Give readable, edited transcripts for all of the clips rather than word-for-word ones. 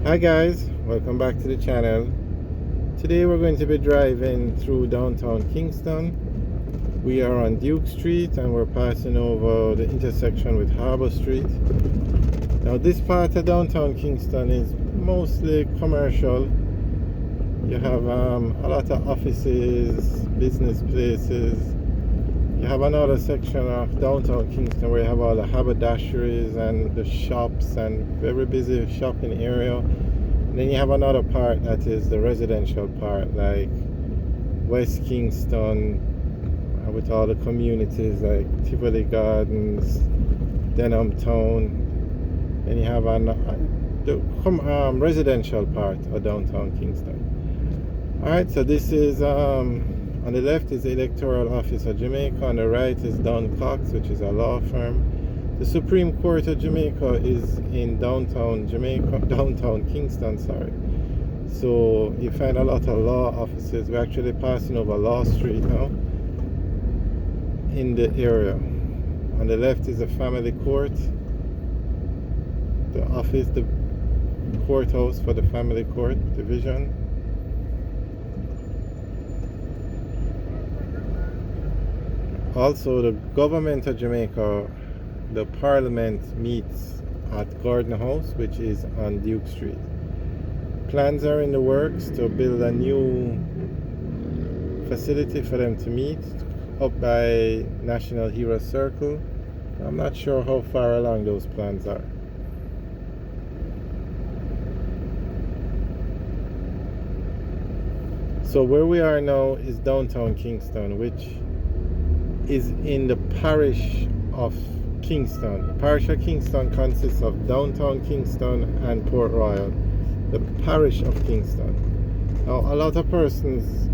Hi guys, welcome back to the channel. Today we're going to be driving through downtown Kingston. We are on Duke Street and we're passing over the intersection with Harbour Street. Now this part of downtown Kingston is mostly commercial. You have a lot of offices, business places. You have another section of downtown Kingston where you have all the haberdasheries and the shops and very busy shopping area. And then you have another part that is the residential part, like West Kingston, with all the communities like Tivoli Gardens, Denham Town. Then you have the residential part of downtown Kingston. Alright, so this is on the left is the Electoral Office of Jamaica, on the right is Don Cox, which is a law firm. The Supreme Court of Jamaica is in downtown Kingston, sorry. So you find a lot of law offices. We're actually passing over Law Street now in the area. On the left is the family court, the office, the courthouse for the family court division. Also, the government of Jamaica, the parliament meets at Gordon House, which is on Duke Street. Plans are in the works to build a new facility for them to meet up by National Hero Circle. I'm not sure how far along those plans are. So where we are now is downtown Kingston, which is in the parish of Kingston. The parish of Kingston consists of downtown Kingston and Port Royal. The parish of Kingston. Now, a lot of persons,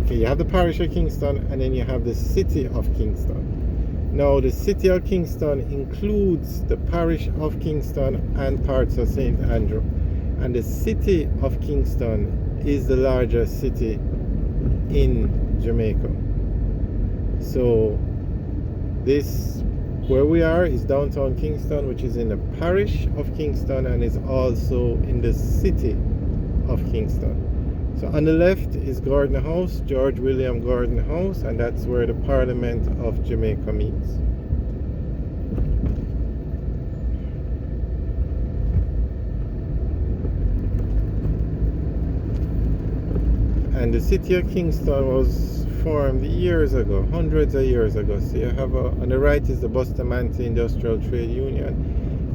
you have the parish of Kingston and then you have the city of Kingston. Now, the city of Kingston includes the parish of Kingston and parts of St. Andrew. And the city of Kingston is the largest city in Jamaica. So this, where we are, is downtown Kingston, which is in the parish of Kingston and is also in the city of Kingston. So on the left is Gordon House, George William Gordon House, and that's where the Parliament of Jamaica meets. And the city of Kingston was formed years ago, hundreds of years ago. So you have on the right is the Bustamante Industrial Trade Union.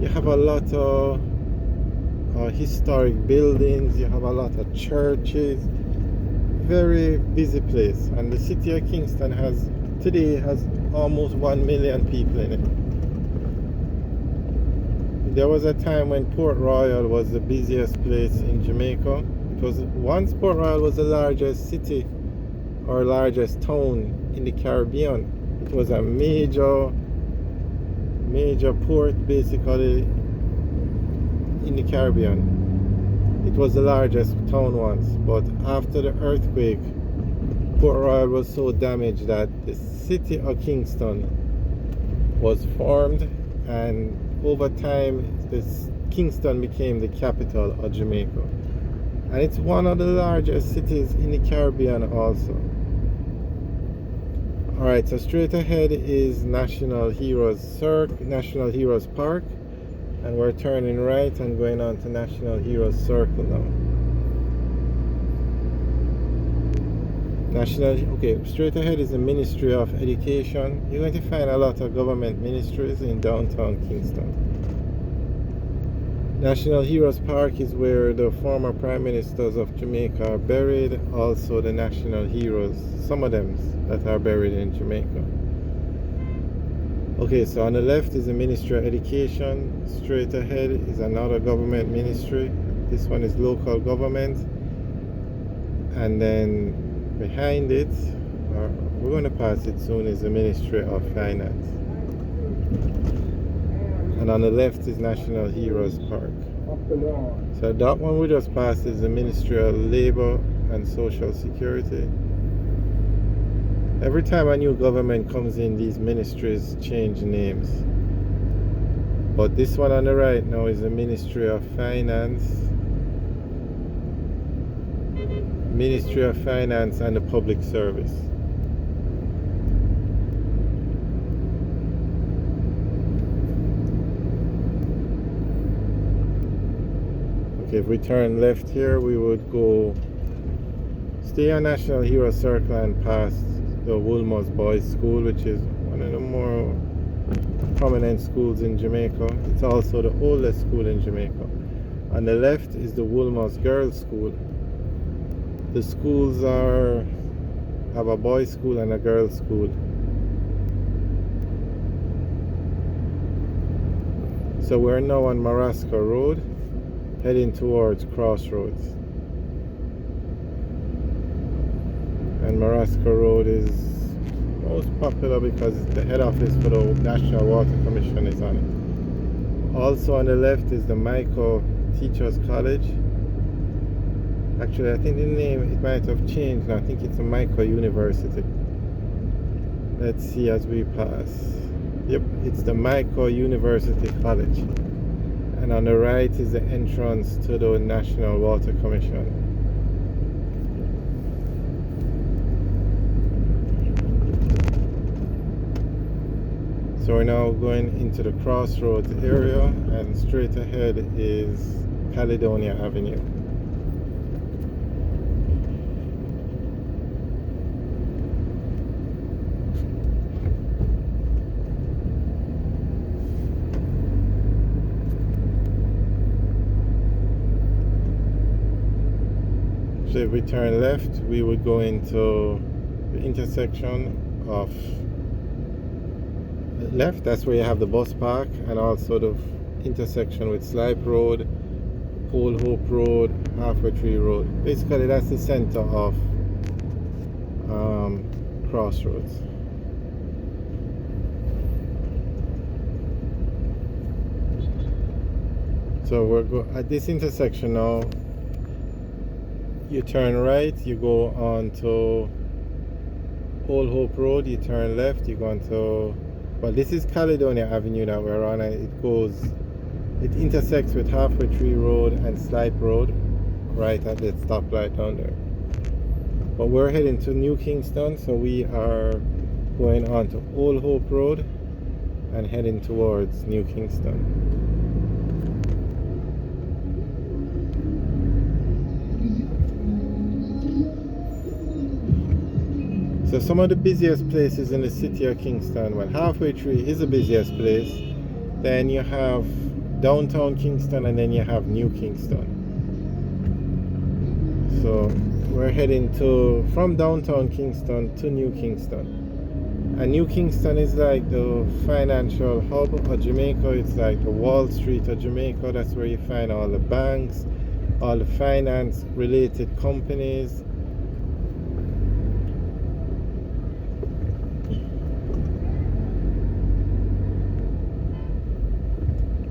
You have a lot of historic buildings. You have a lot of churches. Very busy place. And the city of Kingston today has almost 1 million people in it. There was a time when Port Royal was the busiest place in Jamaica. Once Port Royal was the largest city or largest town in the Caribbean. It was a major port basically in the Caribbean. It was the largest town once, but after the earthquake, Port Royal was so damaged that the city of Kingston was formed, and over time Kingston became the capital of Jamaica. And it's one of the largest cities in the Caribbean also. Alright, so straight ahead is National Heroes Park. And we're turning right and going on to National Heroes Circle now. Straight ahead is the Ministry of Education. You're going to find a lot of government ministries in downtown Kingston. National Heroes Park is where the former Prime Ministers of Jamaica are buried, also the national heroes, some of them that are buried in Jamaica. Okay, so on the left is the Ministry of Education. Straight ahead is another government ministry. This one is local government. And then behind it, we're going to pass it soon, is the Ministry of Finance. And on the left is National Heroes Park. So that one we just passed is the Ministry of Labor and Social Security. Every time a new government comes in, these ministries change names. But this one on the right now is the Ministry of Finance. Ministry of Finance and the Public Service. Okay, if we turn left here, we would go stay on National Hero Circle and pass the Woolmore's Boys School, which is one of the more prominent schools in Jamaica. It's also the oldest school in Jamaica. On the left is the Woolmore's Girls School. The schools have a boys' school and a girls' school. So we're now on Marasca Road, heading towards Crossroads. And Marasca Road is most popular because the head office for the National Water Commission is on it. Also on the left is the Michael Teachers College. Actually, I think the name, it might have changed now. I think it's a Michael University. Let's see as we pass. Yep, it's the Michael University College. And on the right is the entrance to the National Water Commission. So we're now going into the Crossroads area, and straight ahead is Caledonia Avenue. So if we turn left, we would go into the intersection of left. That's where you have the bus park, and also the intersection with Slipe Road, Old Hope Road, Halfway Tree Road. Basically, that's the center of Crossroads. So we're at this intersection now. You turn right, you go on to Old Hope Road, you turn left, you go on to, well, this is Caledonia Avenue that we're on, and it intersects with Halfway Tree Road and Slipe Road right at the stoplight down there. But we're heading to New Kingston, so we are going on to Old Hope Road and heading towards New Kingston. So some of the busiest places in the city of Kingston, well, Halfway Tree is the busiest place. Then you have downtown Kingston, and then you have New Kingston. So we're heading from downtown Kingston to New Kingston. And New Kingston is like the financial hub of Jamaica. It's like the Wall Street of Jamaica. That's where you find all the banks, all the finance related companies.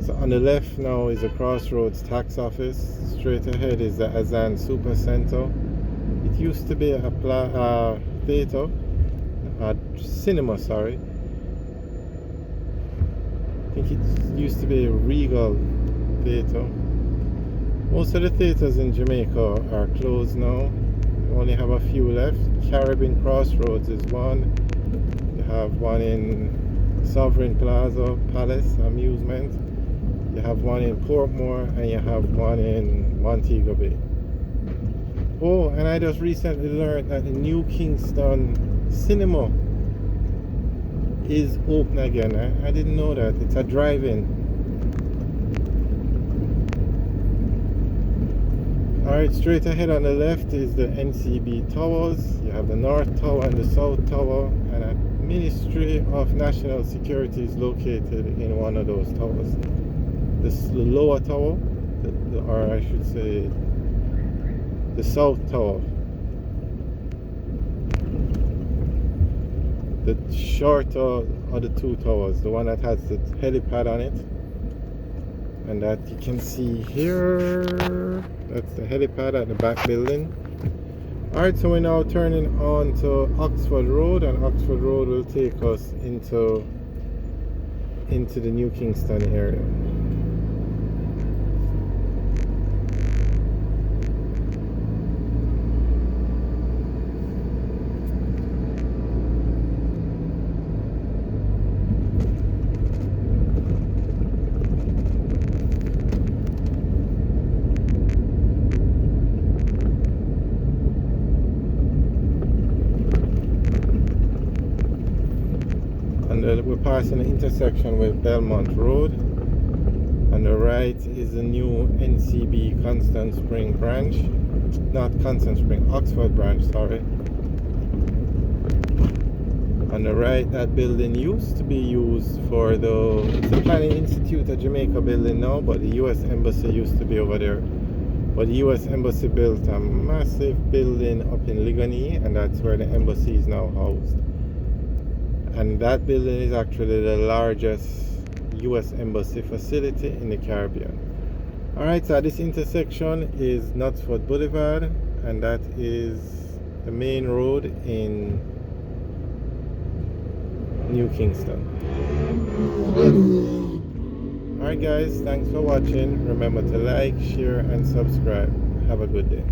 So on the left now is the Crossroads tax office. Straight ahead is the Azan Super Center. It used to be a theater, a cinema, sorry. I think it used to be a Regal theater. Most of the theaters in Jamaica are closed now. We only have a few left. Caribbean Crossroads is one. You have one in Sovereign Plaza Palace Amusement. You have one in Portmore, and you have one in Montego Bay. Oh, and I just recently learned that the New Kingston Cinema is open again. I didn't know that. It's a drive-in. Alright, straight ahead on the left is the NCB Towers. You have the North Tower and the South Tower, and a Ministry of National Security is located in one of those towers. The lower tower, or I should say the South Tower. The shorter of the two towers, the one that has the helipad on it, and that you can see here, that's the helipad at the back building. Alright, so we're now turning on to Oxford Road, and Oxford Road will take us into into the New Kingston area. And we're passing the intersection with Belmont Road. On the right is the new NCB Constant Spring branch. Not Constant Spring, Oxford branch, sorry. On the right, that building used to be used for it's the Planning Institute of Jamaica building now, but the US Embassy used to be over there. But the US Embassy built a massive building up in Ligoni, and that's where the embassy is now housed. And that building is actually the largest US Embassy facility in the Caribbean. Alright, so this intersection is Knutsford Boulevard, and that is the main road in New Kingston. Alright guys, thanks for watching. Remember to like, share and subscribe. Have a good day.